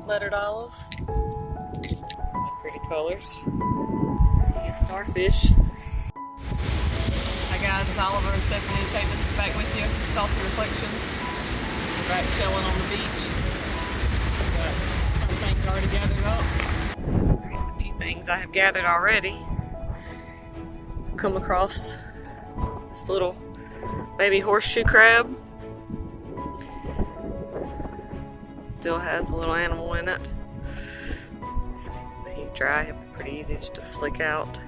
lettered olive. Pretty colors. See a starfish. Hi guys, it's Oliver and Stephanie. Taking back with you. Salty Reflections. We're back chilling on the beach. Got some things already gathered up. A few things I have gathered already. I've come across this little baby horseshoe crab. Still has a little animal in it. But he's dry, he'll be pretty easy just to flick out.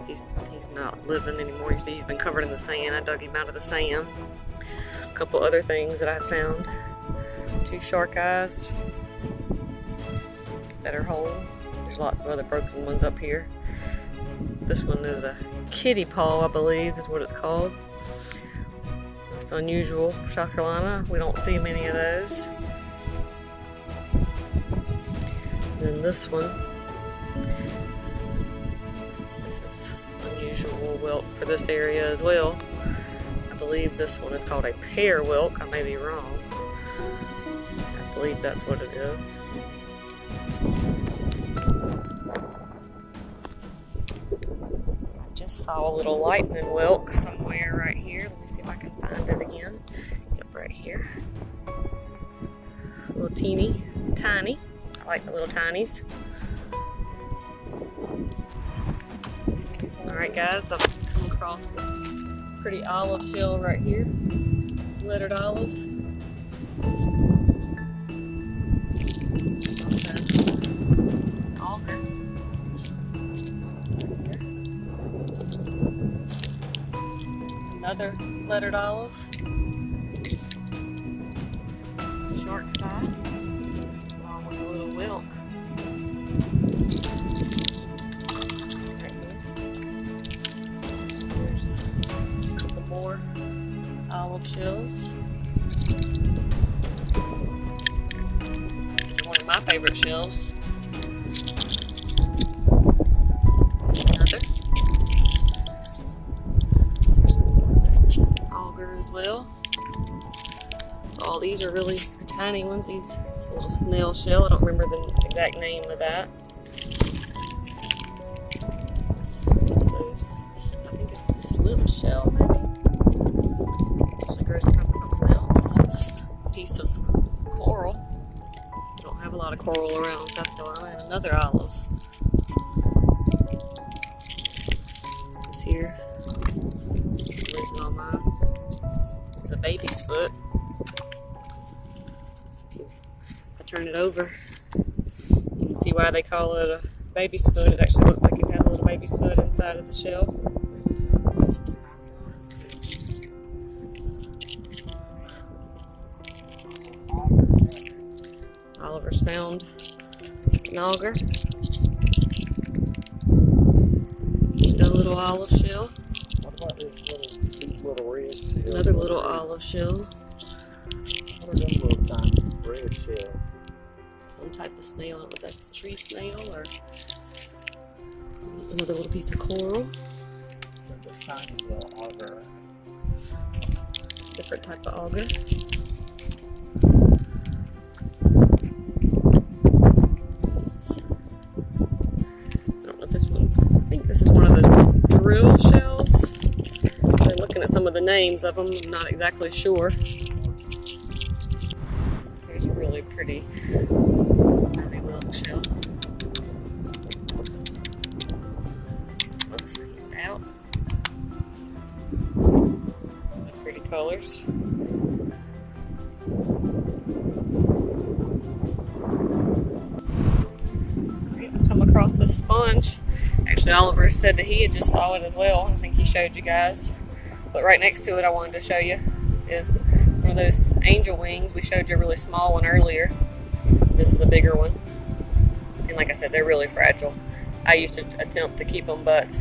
He's not living anymore. You see he's been covered in the sand. I dug him out of the sand. A couple other things that I found. 2 shark eyes that are whole. There's lots of other broken ones up here. This one is a kitty paw, I believe is what it's called. It's unusual for South Carolina. We don't see many of those. Then this one. This is unusual whelk for this area as well. I believe this one is called a pear whelk. I may be wrong. I believe that's what it is. I just saw a little lightning whelk somewhere right here. Let me see if I can find it again. Yep, right here. A little teeny, tiny. I like the little tinies. Alright guys, I've come across this pretty olive shell right here. Lettered olive. Auger. Another lettered olive. Shark side. Along with a little whelk. More olive shells. One of my favorite shells. Another. Auger as well. So all these are really tiny ones. These little snail shell. I don't remember the exact name of that. I think it's a slip shell maybe. Grows on top of something else. A piece of coral. We don't have a lot of coral around South Carolina. And another olive. This here. I'm losing all mine. It's a baby's foot. If I turn it over, you can see why they call it a baby's foot. It actually looks like it has a little baby's foot inside of the shell. Oliver's found an auger and a little olive shell. What about these little red shells? Another little olive shell. What are them little tiny red shells? Some type of snail. I don't know if that's the tree snail or another little piece of coral. There's a tiny little auger. Different type of auger. I think this is one of the drill shells. I'm looking at some of the names of them, I'm not exactly sure. There's a really pretty baby whelk shell. Get some of the sand out. Pretty colors. Come across this sponge. Actually, Oliver said that he had just saw it as well. I think he showed you guys. But right next to it, I wanted to show you, is one of those angel wings. We showed you a really small one earlier. This is a bigger one. And like I said, they're really fragile. I used to attempt to keep them, but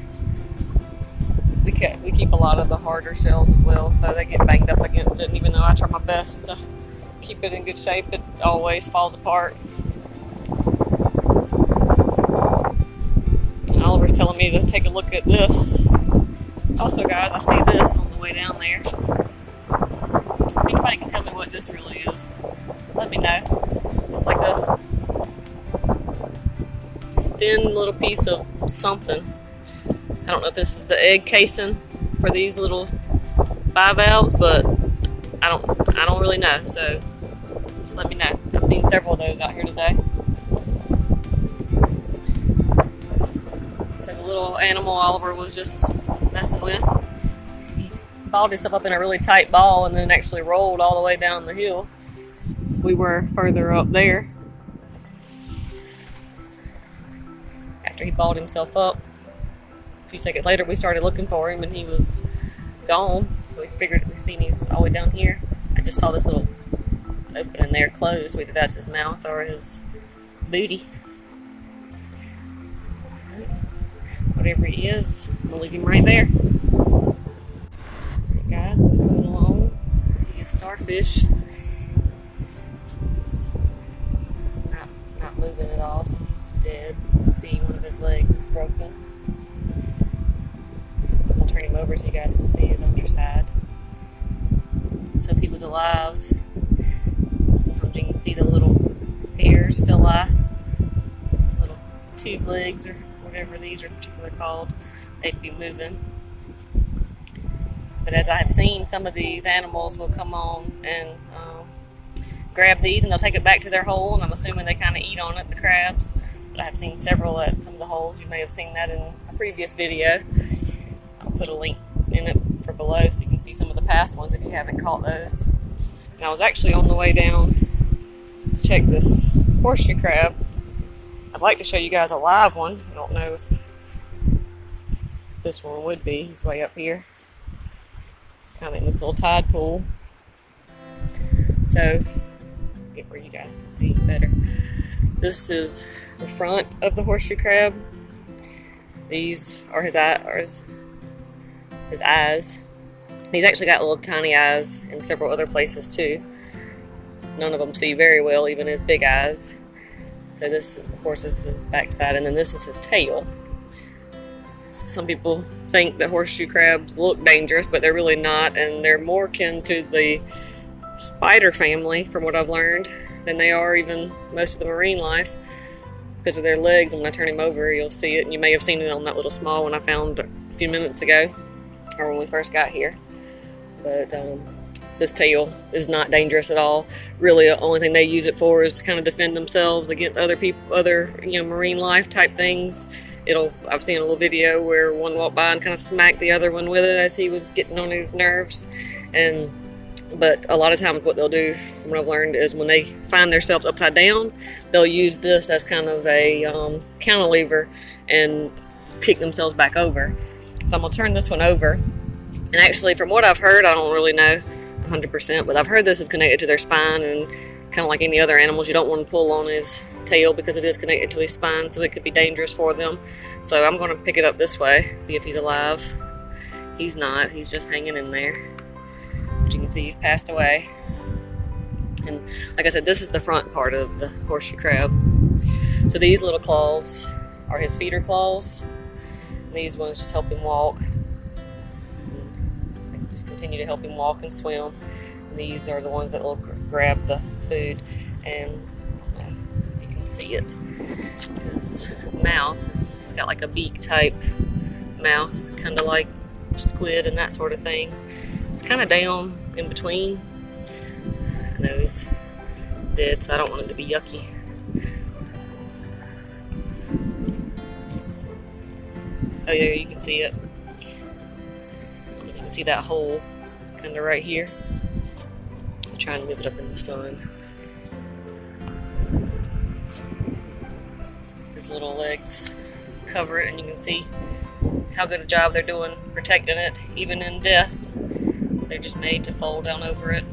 we keep a lot of the harder shells as well, so they get banged up against it. And even though I try my best to keep it in good shape, it always falls apart. Oliver's telling me to take a look at this. Also, guys, I see this on the way down there. If anybody can tell me what this really is, let me know. It's like a thin little piece of something. I don't know if this is the egg casing for these little bivalves, but I don't really know. So just let me know. I've seen several of those out here today. So the little animal Oliver was just messing with. He balled himself up in a really tight ball and then actually rolled all the way down the hill. We were further up there. After he balled himself up, a few seconds later we started looking for him and he was gone. So we figured we seen he was all the way down here. I just saw this little opening there closed. Either that's his mouth or his booty. Whatever he is, I'm gonna leave him right there. Alright guys, I'm coming along. I see a starfish. He's not moving at all, so he's dead. See, one of his legs is broken. I'll turn him over so you guys can see his underside. So if he was alive, sometimes you can see the little hairs, villi. These little tube legs or whatever these are particularly called, they'd be moving. But as I have seen, some of these animals will come on and grab these and they'll take it back to their hole, and I'm assuming they kind of eat on it, the crabs. But I've seen several at some of the holes. You may have seen that in a previous video. I'll put a link in it for below so you can see some of the past ones if you haven't caught those. And I was actually on the way down to check this horseshoe crab. I'd like to show you guys a live one. I don't know if this one would be. He's way up here. Kind of in this little tide pool. So, get where you guys can see better. This is the front of the horseshoe crab. These are his eyes. He's actually got little tiny eyes in several other places too. None of them see very well, even his big eyes. So this, of course, is his backside, and then this is his tail. Some people think that horseshoe crabs look dangerous, but they're really not, and they're more akin to the spider family, from what I've learned, than they are even most of the marine life because of their legs. And when I turn him over, you'll see it, and you may have seen it on that little small one I found a few minutes ago, or when we first got here. But this tail is not dangerous at all. Really, the only thing they use it for is to kind of defend themselves against other marine life type things. I've seen a little video where one walked by and kind of smacked the other one with it as he was getting on his nerves. But a lot of times what they'll do, from what I've learned, is when they find themselves upside down, they'll use this as kind of a cantilever and kick themselves back over. So I'm going to turn this one over. And actually, from what I've heard, I don't really know 100%, but I've heard this is connected to their spine, and kind of like any other animals, you don't want to pull on his tail because it is connected to his spine, so it could be dangerous for them. So I'm going to pick it up this way, see if he's alive. He's not. He's just hanging in there. But you can see he's passed away. And like I said, this is the front part of the horseshoe crab. So these little claws are his feeder claws. And these ones just help him walk. And just continue to help him walk and swim. And these are the ones that will grab the food. And you can see it. His mouth he's got like a beak type mouth, kind of like squid and that sort of thing. It's kind of down in between. I know he's dead, so I don't want it to be yucky. Oh yeah, you can see it. You can see that hole kind of right here. I'm trying to move it up in the sun. His little legs cover it, and you can see how good a job they're doing protecting it, even in death. They're just made to fold down over it.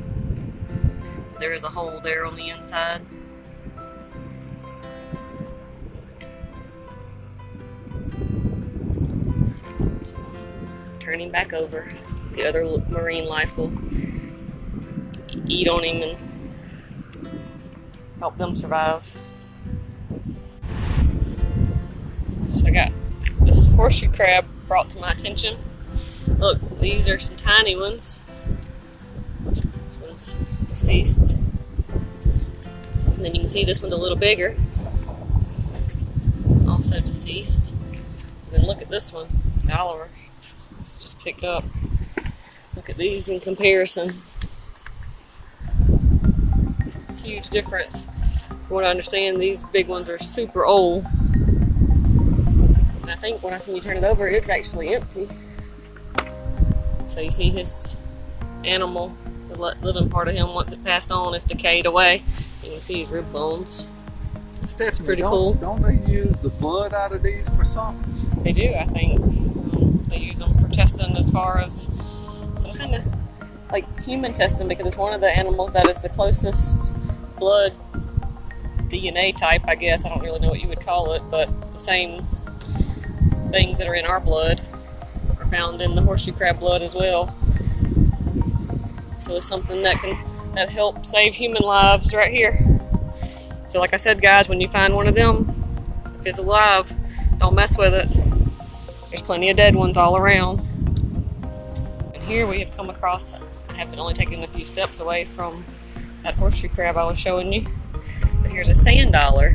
There is a hole there on the inside. So, turn him back over. The other marine life will eat on him and help them survive. So I got this horseshoe crab brought to my attention. Look, these are some tiny ones. This one's deceased. And then you can see this one's a little bigger. Off also deceased. And then look at this one, Oliver. It's just picked up. Look at these in comparison. Huge difference. From what I understand, these big ones are super old. And I think when I seen you turn it over, it's actually empty. So you see his animal, the living part of him, once it passed on, is decayed away. You can see his rib bones. That's pretty cool. Don't they use the blood out of these for something? They do, I think. They use them for testing as far as some kind of like human testing, because it's one of the animals that is the closest blood DNA type, I guess. I don't really know what you would call it, but the same things that are in our blood are found in the horseshoe crab blood as well. So it's something that help save human lives right here. So like I said, guys, when you find one of them, if it's alive, don't mess with it. There's plenty of dead ones all around. And here we have come across, I have been only taking a few steps away from that horseshoe crab I was showing you. But here's a sand dollar.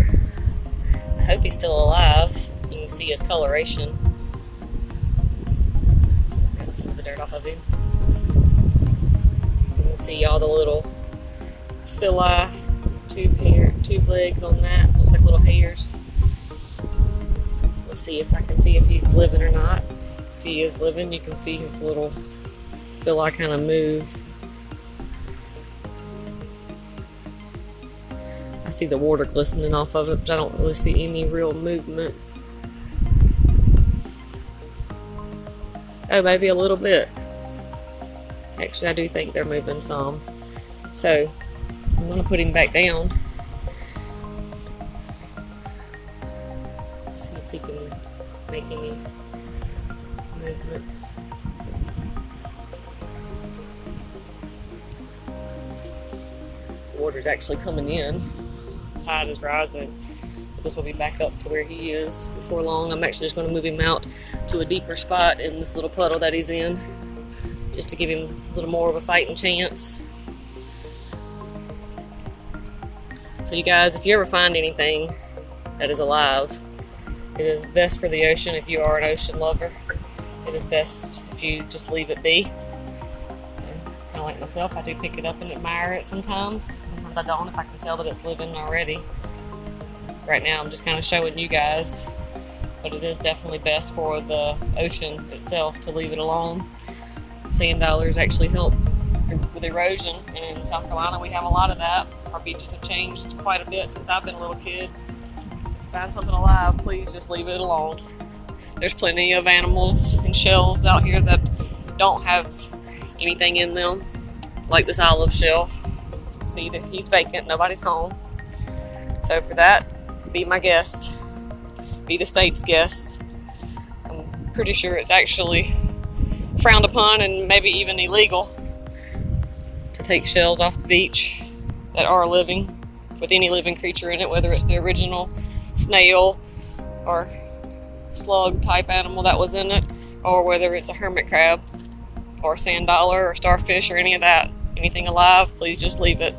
I hope he's still alive. You can see his coloration. Got some of the dirt off of him. You can see all the little phyli, tube legs on that. Looks like little hairs. Let's see if I can see if he's living or not. If he is living, you can see his little phyli kind of move. I see the water glistening off of it, but I don't really see any real movement. Oh, maybe a little bit. Actually, I do think they're moving some. So, I'm going to put him back down. See if he can make any movements. The water's actually coming in. The tide is rising. So this will be back up to where he is before long. I'm actually just going to move him out to a deeper spot in this little puddle that he's in, just to give him a little more of a fighting chance. So you guys, if you ever find anything that is alive, it is best for the ocean if you are an ocean lover. It is best if you just leave it be. Kind of like myself, I do pick it up and admire it sometimes. Sometimes I don't, if I can tell that it's living already. Right now I'm just kind of showing you guys, but it is definitely best for the ocean itself to leave it alone. Sand dollars actually help with erosion, and in South Carolina we have a lot of that. Our beaches have changed quite a bit since I've been a little kid. So if you find something alive, please just leave it alone. There's plenty of animals and shells out here that don't have anything in them, like this olive shell. See that he's vacant, nobody's home. So for that, be my guest. Be the state's guest. I'm pretty sure it's actually frowned upon and maybe even illegal to take shells off the beach that are living, with any living creature in it, whether it's the original snail or slug type animal that was in it, or whether it's a hermit crab or sand dollar or starfish or any of that. Anything alive, please just leave it.